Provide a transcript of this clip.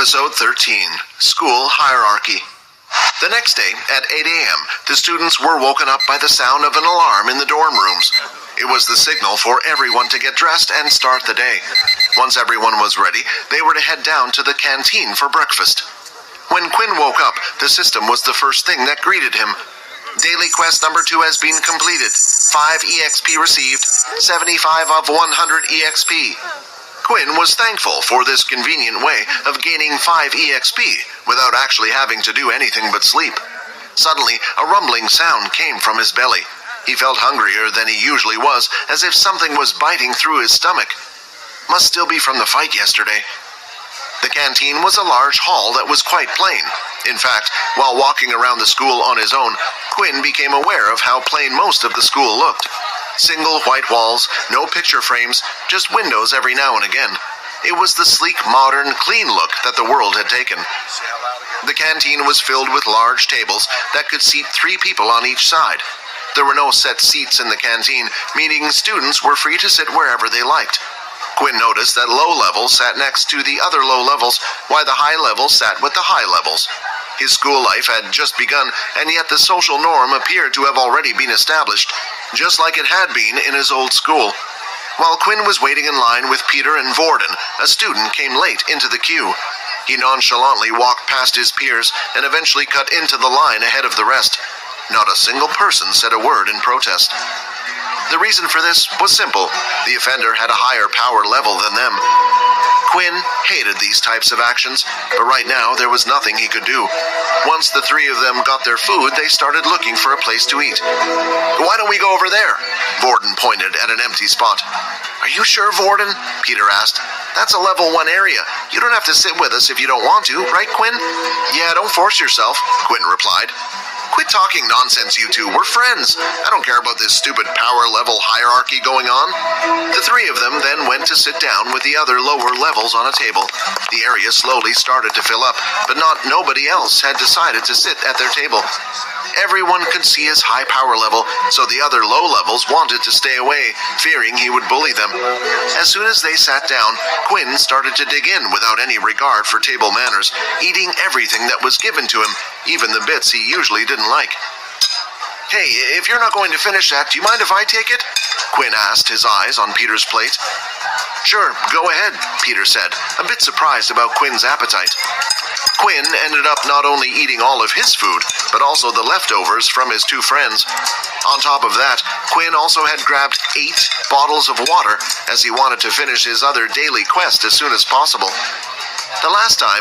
Episode 13, School Hierarchy. The next day, at 8 a.m., the students were woken up by the sound of an alarm in the dorm rooms. It was the signal for everyone to get dressed and start the day. Once everyone was ready, they were to head down to the canteen for breakfast. When Quinn woke up, the system was the first thing that greeted him. Daily quest number 2 has been completed. 5 EXP received, 75 of 100 EXP. Quinn was thankful for this convenient way of gaining 5 EXP without actually having to do anything but sleep. Suddenly, a rumbling sound came from his belly. He felt hungrier than he usually was, as if something was biting through his stomach. Must still be from the fight yesterday. The canteen was a large hall that was quite plain. In fact, while walking around the school on his own, Quinn became aware of how plain most of the school looked. Single white walls, no picture frames, just windows every now and again. It was the sleek, modern, clean look that the world had taken. The canteen was filled with large tables that could seat 3 people on each side. There were no set seats in the canteen, meaning students were free to sit wherever they liked. Quinn noticed that low levels sat next to the other low levels, while the high levels sat with the high levels. His school life had just begun, and yet the social norm appeared to have already been established, just like it had been in his old school. While Quinn was waiting in line with Peter and Vorden, a student came late into the queue. He nonchalantly walked past his peers and eventually cut into the line ahead of the rest. Not a single person said a word in protest. The reason for this was simple. The offender had a higher power level than them. Quinn hated these types of actions, but right now there was nothing he could do. Once the 3 of them got their food, they started looking for a place to eat. "Why don't we go over there?" Vorden pointed at an empty spot. "Are you sure, Vorden?" Peter asked. "That's a level 1 area. You don't have to sit with us if you don't want to, right, Quinn?" "Yeah, don't force yourself," Quinn replied. "Quit talking nonsense, you two. We're friends. I don't care about this stupid power level hierarchy going on." The 3 of them then went to sit down with the other lower levels on a table. The area slowly started to fill up, but nobody else had decided to sit at their table. Everyone could see his high power level, so the other low levels wanted to stay away, fearing he would bully them. As soon as they sat down, Quinn started to dig in without any regard for table manners, eating everything that was given to him, even the bits he usually didn't like. "Hey, if you're not going to finish that, do you mind if I take it?" Quinn asked, his eyes on Peter's plate. "Sure, go ahead," Peter said, a bit surprised about Quinn's appetite. Quinn ended up not only eating all of his food, but also the leftovers from his 2 friends. On top of that, Quinn also had grabbed 8 bottles of water, as he wanted to finish his other daily quest as soon as possible. The last time